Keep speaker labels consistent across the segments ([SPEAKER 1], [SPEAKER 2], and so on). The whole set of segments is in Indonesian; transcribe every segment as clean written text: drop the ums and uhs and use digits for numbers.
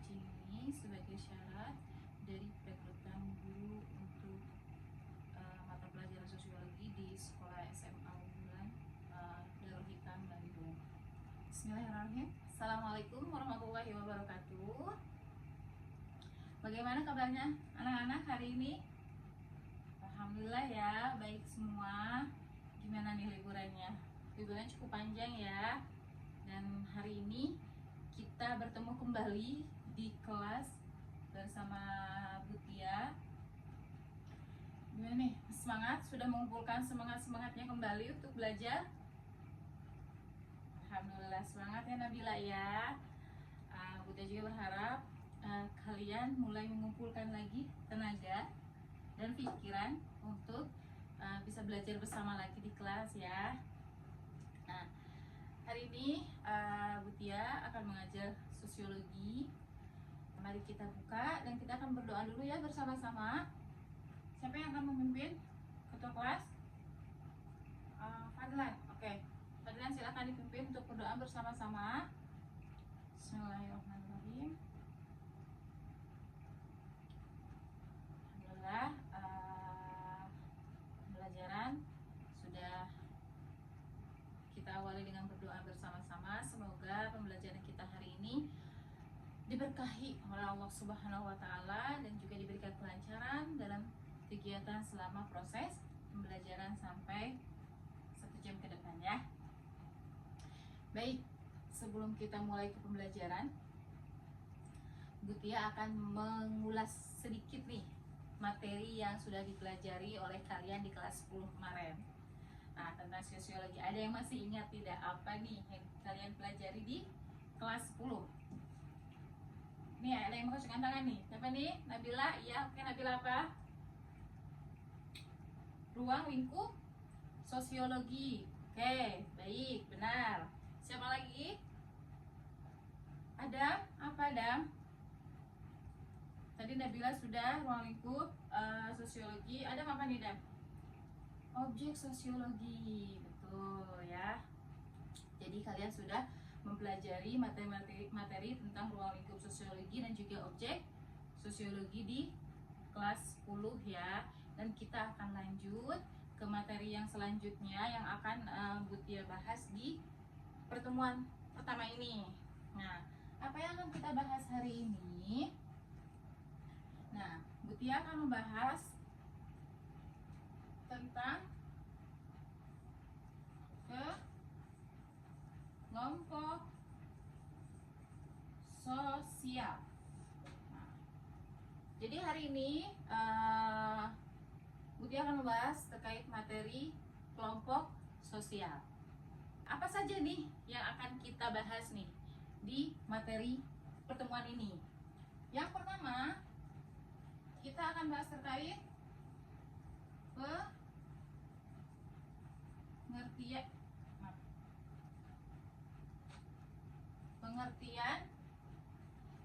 [SPEAKER 1] izin ini sebagai syarat dari perekrutan guru untuk mata pelajaran sosiologi di sekolah SMA unggulan Darul Hikam Bandung. Bismillahirrahmanirrahim. Assalamualaikum warahmatullahi wabarakatuh. Bagaimana kabarnya anak-anak hari ini? Alhamdulillah ya, baik semua. Gimana nih liburannya? Liburannya cukup panjang ya. Dan hari ini kita bertemu kembali di kelas bersama Bu Tia. Gimana nih? Semangat? Sudah mengumpulkan semangatnya kembali untuk belajar? Alhamdulillah, semangat ya Nabila ya. Bu Tia juga berharap kalian mulai mengumpulkan lagi tenaga dan pikiran untuk bisa belajar bersama lagi di kelas ya. Nah, hari ini Bu Tia akan mengajar sosiologi. Mari kita buka dan kita akan berdoa dulu ya bersama-sama. Siapa yang akan memimpin? Ketua kelas? Fadlan. Oke. Fadlan silakan dipimpin untuk berdoa bersama-sama. Bismillahirrahmanirrahim. Alhamdulillah, pembelajaran sudah kita awali dengan berdoa bersama-sama. Semoga pembelajaran kita hari ini diberkahi oleh Allah Subhanahu wa Ta'ala dan juga diberikan kelancaran dalam kegiatan selama proses pembelajaran sampai 1 jam ke depan ya. Baik, sebelum kita mulai ke pembelajaran, Bu Tia akan mengulas sedikit nih materi yang sudah dipelajari oleh kalian di kelas 10 kemarin. Nah, tentang sosiologi, ada yang masih ingat tidak apa nih yang kalian pelajari di kelas 10? Nih, ada yang mau kasihkan tangan nih. Siapa nih? Nabila? Iya, oke. Nabila apa? Ruang lingkup sosiologi. Oke, baik, benar. Siapa lagi? Adam? Apa Adam? Tadi Nabila sudah ruang lingkup sosiologi. Adam apa nih Adam? Objek sosiologi, betul ya. Jadi kalian sudah mempelajari materi tentang ruang lingkup sosiologi dan juga objek sosiologi di kelas 10 ya. Dan kita akan lanjut ke materi yang selanjutnya yang akan Bu Tia bahas di pertemuan pertama ini. Nah, apa yang akan kita bahas hari ini? Nah, Bu Tia akan membahas tentang kelompok sosial. Nah, jadi hari ini Bu Tia akan membahas terkait materi kelompok sosial. Apa saja nih yang akan kita bahas nih di materi pertemuan ini? Yang pertama, kita akan bahas terkait pengertian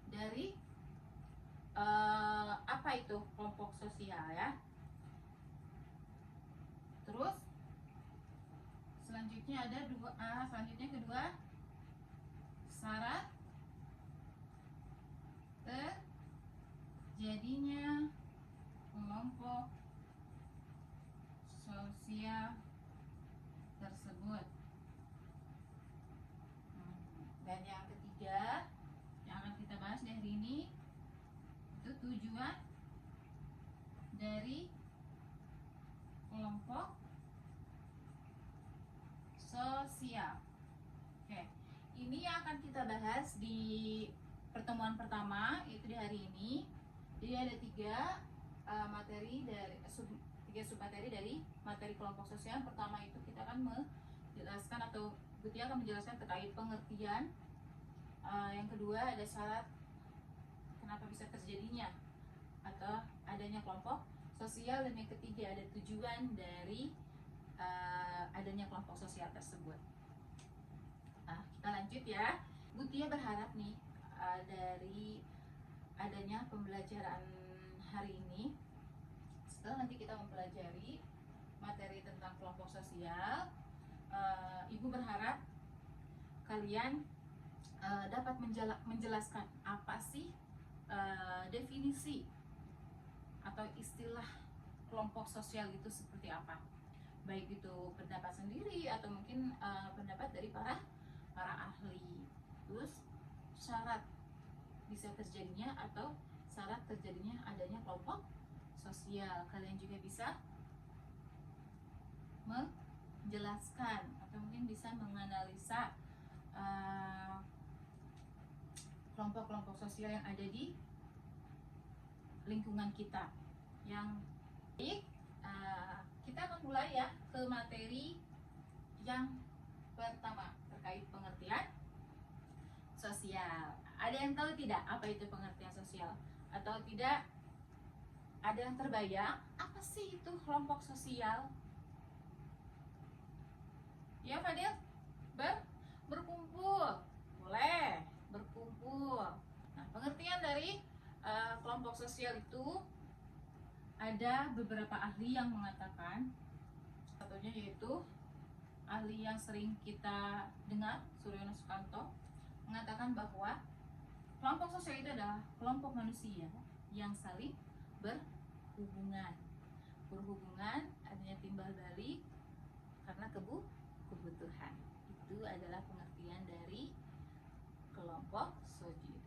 [SPEAKER 1] dari apa itu kelompok sosial ya. Terus selanjutnya ada kedua, syarat terjadinya kelompok sosial tersebut. Dan yang ketiga yang akan kita bahas di hari ini itu tujuan dari kelompok sosial. Oke, ini yang akan kita bahas di pertemuan pertama, yaitu di hari ini. Jadi ada tiga submateri dari materi kelompok sosial. Pertama itu kita akan menjelaskan atau Bu Tia akan menjelaskan terkait pengertian. Yang kedua ada syarat kenapa bisa terjadinya atau adanya kelompok sosial, dan yang ketiga ada tujuan dari adanya kelompok sosial tersebut. Nah, kita lanjut ya. Bu Tia berharap nih dari adanya pembelajaran hari ini, setelah nanti kita mempelajari materi tentang kelompok sosial, Ibu berharap kalian dapat menjelaskan apa sih definisi atau istilah kelompok sosial itu seperti apa, baik itu pendapat sendiri atau mungkin pendapat dari para ahli. Terus syarat bisa terjadinya atau syarat terjadinya adanya kelompok sosial, kalian juga bisa menjelaskan atau mungkin bisa menganalisa kelompok-kelompok sosial yang ada di lingkungan kita. Yang baik, kita akan mulai ya ke materi yang pertama terkait pengertian sosial. Ada yang tahu tidak apa itu pengertian sosial? Atau tidak ada yang terbayang apa sih itu kelompok sosial? Ya Fadil, berkumpul, boleh berkumpul. Nah, pengertian dari kelompok sosial itu ada beberapa ahli yang mengatakan, satunya yaitu ahli yang sering kita dengar, Suryono Sukanto, mengatakan bahwa kelompok sosial itu adalah kelompok manusia yang saling berhubungan, adanya timbal balik karena kebutuhan. Itu adalah pengertian dari kelompok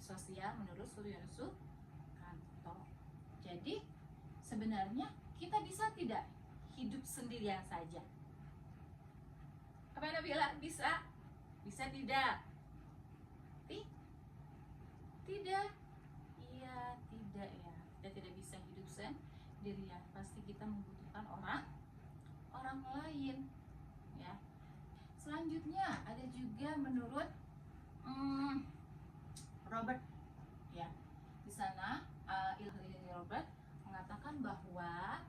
[SPEAKER 1] sosial menurut Suryono Sukanto. Jadi sebenarnya kita bisa tidak hidup sendirian saja? Apa yang bilang bisa? Bisa tidak? Tidak. Iya, tidak ya. Kita tidak bisa hidup sendirian. Pasti kita membutuhkan orang lain, ya. Selanjutnya ada juga menurut Robert, ya. Di sana ilmuwan Robert mengatakan bahwa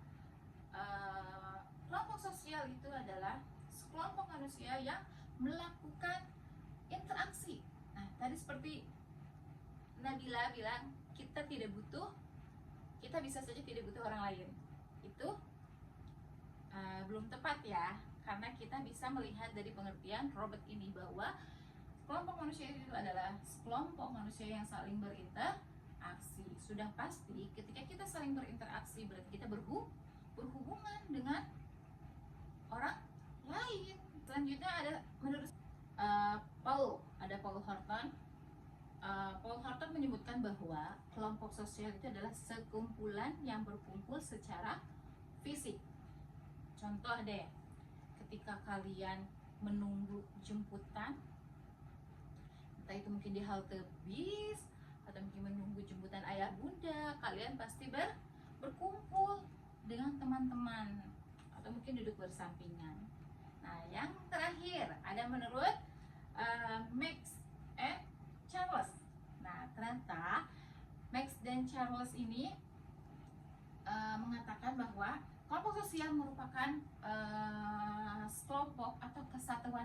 [SPEAKER 1] kelompok sosial itu adalah sekelompok manusia yang melakukan interaksi. Nah, tadi seperti Nabila bilang, kita bisa saja tidak butuh orang lain. Itu belum tepat ya, karena kita bisa melihat dari pengertian Robert ini bahwa kelompok manusia itu adalah kelompok manusia yang saling berinteraksi. Sudah pasti ketika kita saling berinteraksi berarti kita berhubungan dengan orang lain. Selanjutnya ada menurut Paul Horton. Paul Horton menyebutkan bahwa kelompok sosial itu adalah sekumpulan yang berkumpul secara fisik. Contoh deh, ketika kalian menunggu jemputan, entah itu mungkin di halte bis atau mungkin menunggu jemputan ayah bunda, kalian pasti berkumpul dengan teman-teman atau mungkin duduk bersampingan. Nah, yang terakhir ada menurut Max and Charles. Nah, ternyata Max dan Charles ini mengatakan bahwa kelompok sosial merupakan sekelompok atau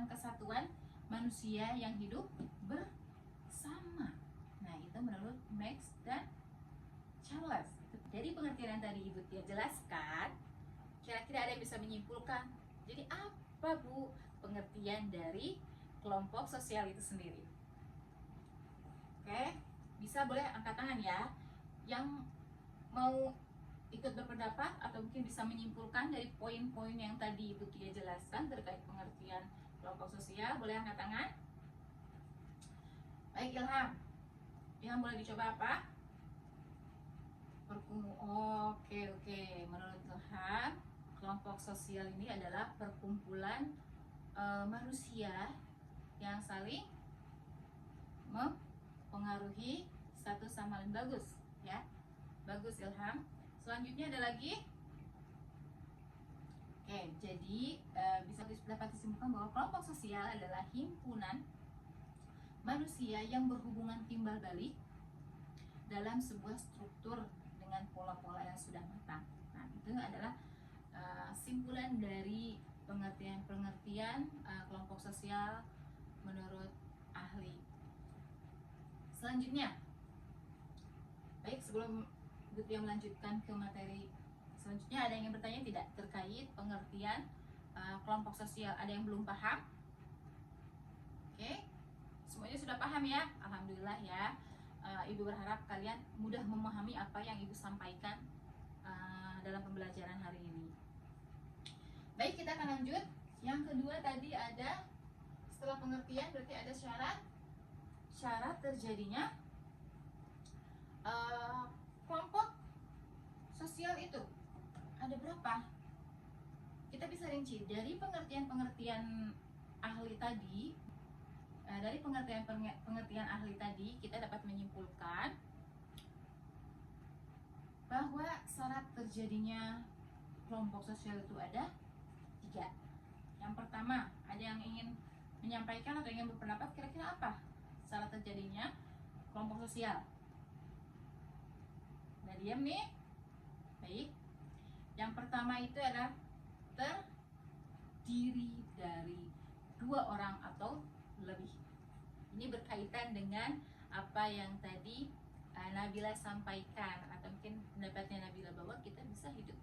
[SPEAKER 1] kesatuan manusia yang hidup bersama. Nah, itu menurut Max dan Charles. Dari pengertian yang tadi Ibu Tia jelaskan, kira-kira ada yang bisa menyimpulkan, jadi apa Bu pengertian dari kelompok sosial itu sendiri? Oke, bisa boleh angkat tangan ya, yang mau ikut berpendapat atau mungkin bisa menyimpulkan dari poin-poin yang tadi Ibu Tia jelaskan terkait pengertian kelompok sosial, boleh angkat tangan. Baik, Ilham boleh dicoba apa? Oke. Menurut Ilham, kelompok sosial ini adalah perkumpulan manusia yang saling mempengaruhi satu sama lain. Bagus ya, bagus Ilham. Selanjutnya ada lagi. Oke, jadi bisa dapat disimpulkan bahwa kelompok sosial adalah himpunan manusia yang berhubungan timbal balik dalam sebuah struktur dengan pola-pola yang sudah matang. Nah, itu adalah simpulan dari pengertian kelompok sosial menurut ahli. Selanjutnya, baik, sebelum Bu Tia melanjutkan ke materi selanjutnya, ada yang ingin bertanya tidak terkait pengertian kelompok sosial? Ada yang belum paham? Oke, semuanya sudah paham ya? Alhamdulillah ya. Ibu berharap kalian mudah memahami apa yang Ibu sampaikan dalam pembelajaran hari ini. Baik, kita akan lanjut. Yang kedua tadi ada, setelah pengertian berarti ada syarat terjadinya kelompok sosial itu. Ada berapa? Kita bisa rinci dari pengertian ahli tadi. Dari pengertian ahli tadi kita dapat menyimpulkan bahwa syarat terjadinya kelompok sosial itu ada 3. Yang pertama, ada yang ingin menyampaikan atau ingin berpendapat kira-kira apa syarat terjadinya kelompok sosial? Udah diam nih? Baik. Yang pertama itu adalah terdiri dari 2 orang atau lebih. Ini berkaitan dengan apa yang tadi Nabila sampaikan, atau mungkin pendapatnya Nabila bahwa kita bisa hidup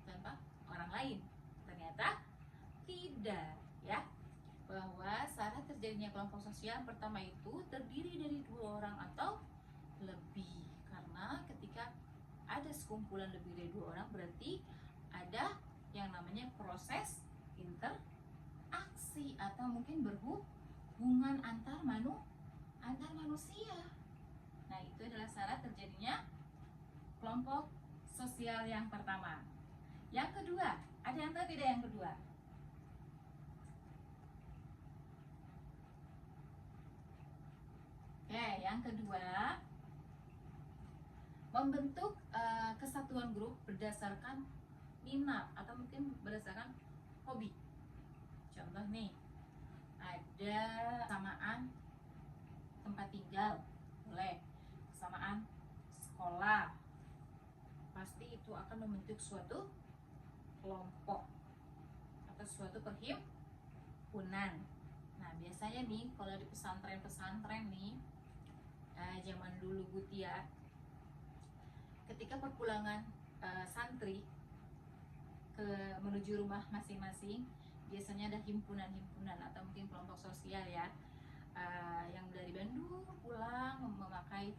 [SPEAKER 1] tanpa orang lain. Ternyata tidak, ya. Bahwa syarat terjadinya kelompok sosial pertama itu terdiri dari 2 orang atau lebih. Karena ketika ada sekumpulan lebih dari 2 orang berarti ada yang namanya proses interaksi atau mungkin berhubungan antar manusia. Nah, itu adalah syarat terjadinya kelompok sosial yang pertama. Yang kedua, ada yang tahu tidak yang kedua? Oke, yang kedua, membentuk kesatuan grup berdasarkan minat atau mungkin berdasarkan hobi. Contoh nih, ada kesamaan tempat tinggal, boleh, kesamaan sekolah, pasti itu akan membentuk suatu kelompok atau suatu perhimpunan. Nah, biasanya nih kalau di pesantren nih, zaman dulu Butia, ketika perpulangan santri menuju rumah masing-masing, biasanya ada himpunan-himpunan atau mungkin kelompok sosial, ya, yang dari Bandung pulang memakai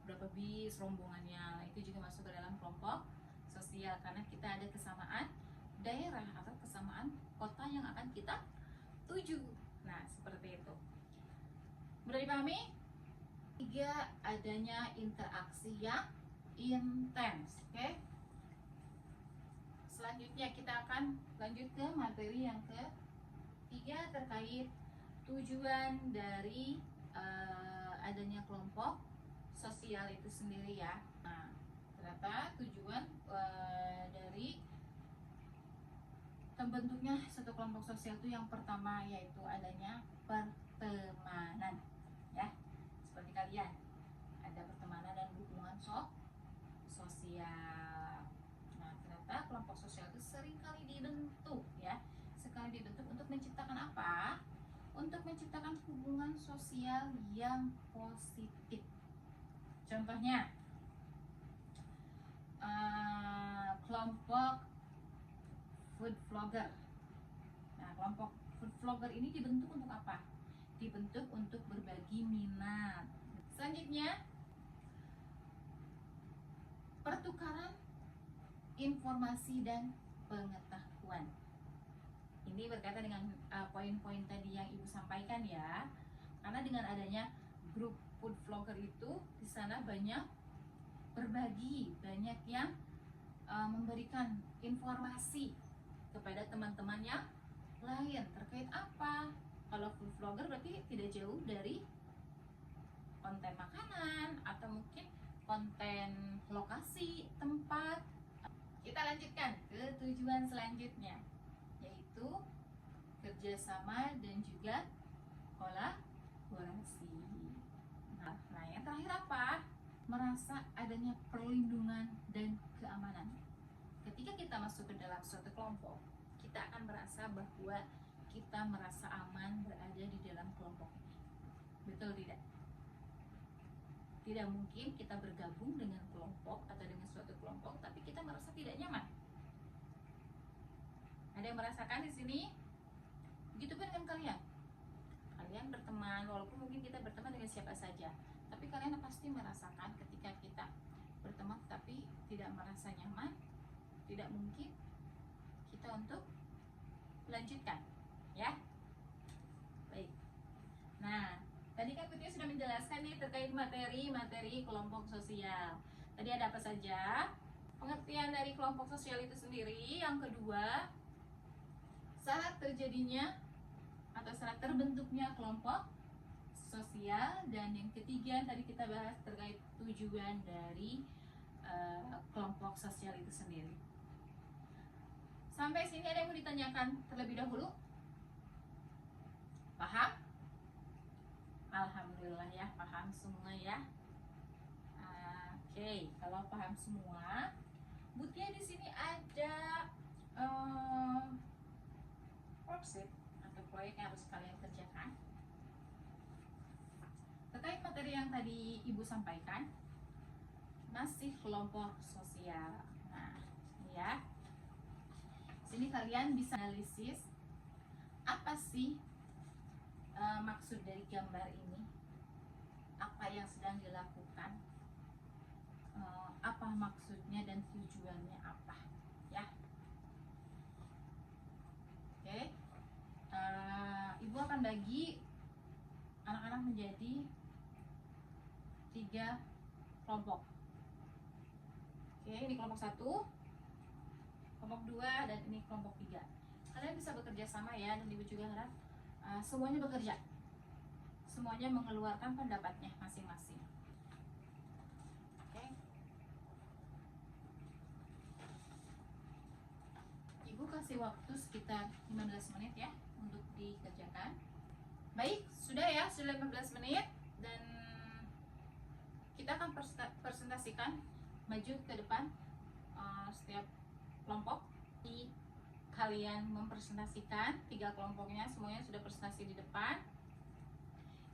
[SPEAKER 1] berapa bis rombongannya. Nah, itu juga masuk ke dalam kelompok sosial karena kita ada kesamaan daerah atau kesamaan kota yang akan kita tuju. Nah, seperti itu. Mudah dipahami? 3, adanya interaksi yang intens. Oke? Selanjutnya kita akan lanjut ke materi yang ke-3 terkait tujuan dari adanya kelompok sosial itu sendiri, ya. Nah, ternyata tujuan dari terbentuknya satu kelompok sosial itu yang pertama yaitu adanya pertemanan, ya. Seperti kalian ada pertemanan dan hubungan sosial. Nah, ternyata kelompok sosial itu seringkali dibentuk, ya. Sekali dibentuk untuk menciptakan apa? Untuk menciptakan hubungan sosial yang positif. Contohnya, kelompok food vlogger. Nah, kelompok food vlogger ini dibentuk untuk apa? Dibentuk untuk berbagi minat. Selanjutnya, pertukaran informasi dan pengetahuan. Ini berkaitan dengan poin-poin tadi yang Ibu sampaikan, ya. Karena dengan adanya grup food vlogger itu, di sana banyak berbagi, banyak yang memberikan informasi kepada teman-teman yang lain terkait apa. Kalau food vlogger berarti tidak jauh dari konten makanan atau mungkin konten lokasi tempat. Kita lanjutkan ke tujuan selanjutnya, yaitu kerjasama dan juga kolaborasi. Nah, yang terakhir apa? Merasa adanya perlindungan dan keamanan. Ketika kita masuk ke dalam suatu kelompok, kita akan merasa bahwa kita merasa aman berada di dalam kelompok ini. Betul tidak? Tidak mungkin kita bergabung dengan kelompok atau dengan suatu kelompok tapi kita merasa tidak nyaman. Ada yang merasakan di sini? Begitupun dengan kalian. Kalian berteman, walaupun mungkin kita berteman berteman dengan siapa saja. Tapi kalian pasti merasakan ketika kita berteman tapi tidak merasa nyaman, tidak mungkin kita untuk melanjutkan, ya. Baik. Nah, tadi kan Putri sudah menjelaskan nih terkait materi kelompok sosial. Tadi ada apa saja? Pengertian dari kelompok sosial itu sendiri. Yang kedua, syarat terjadinya atau syarat terbentuknya kelompok sosial. Dan yang ketiga tadi kita bahas terkait tujuan dari kelompok sosial itu sendiri. Sampai sini ada yang mau ditanyakan terlebih dahulu? Paham? Alhamdulillah ya, paham semua ya. Oke, kalau paham semua, Mutia di sini ada worksheet atau proyek yang harus kalian kerjakan terkait materi yang tadi Ibu sampaikan, masih kelompok sosial. Nah, ini ya. Sini kalian bisa analisis apa sih maksud dari gambar ini, apa yang sedang dilakukan, apa maksudnya dan tujuannya apa, ya. Oke. Ibu akan bagi anak-anak menjadi 3 kelompok. Oke, ini kelompok 1, kelompok 2, dan ini kelompok 3. Kalian bisa bekerja sama ya, dan Ibu juga harap semuanya bekerja, semuanya mengeluarkan pendapatnya masing-masing. Oke. Ibu kasih waktu sekitar 15 menit ya untuk dikerjakan. Baik, sudah ya, sudah 15 menit. Dan kita akan presentasikan maju ke depan setiap kelompok. Kalian mempresentasikan 3 kelompoknya, semuanya sudah presentasi di depan.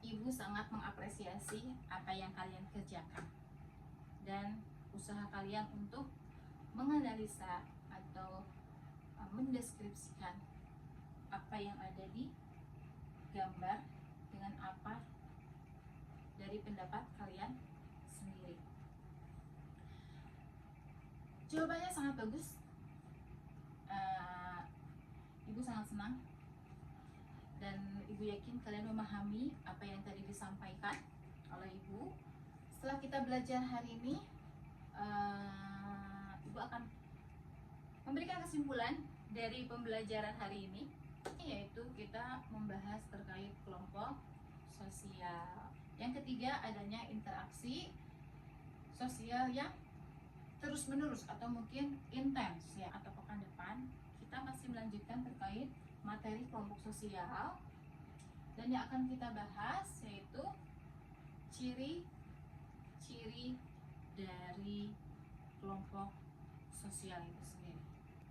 [SPEAKER 1] Ibu sangat mengapresiasi apa yang kalian kerjakan dan usaha kalian untuk menganalisa atau mendeskripsikan apa yang ada di gambar dengan apa dari pendapat kalian sendiri. Jawabannya sangat bagus. Ibu sangat senang dan Ibu yakin kalian memahami apa yang tadi disampaikan oleh Ibu. Setelah kita belajar hari ini, Ibu akan memberikan kesimpulan dari pembelajaran hari ini, yaitu kita membahas terkait kelompok sosial. Yang ketiga, adanya interaksi sosial yang terus-menerus atau mungkin intens ya. Atau pekan depan kita masih melanjutkan terkait materi kelompok sosial, dan yang akan kita bahas yaitu ciri-ciri dari kelompok sosial itu sendiri.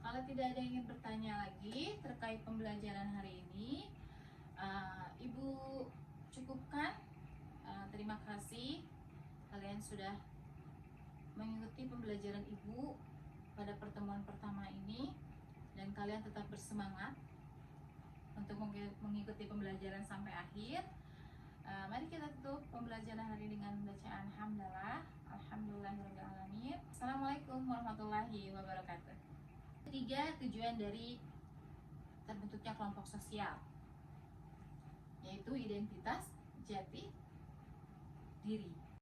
[SPEAKER 1] Kalau tidak ada yang ingin bertanya lagi terkait pembelajaran hari ini, Ibu cukupkan. Terima kasih kalian sudah mengikuti pembelajaran Ibu pada pertemuan pertama ini, dan kalian tetap bersemangat untuk mengikuti pembelajaran sampai akhir. Mari kita tutup pembelajaran hari ini dengan bacaan hamdalah. Alhamdulillahirrahmanirrahim. Assalamualaikum warahmatullahi wabarakatuh. 3 tujuan dari terbentuknya kelompok sosial, yaitu identitas, jati diri.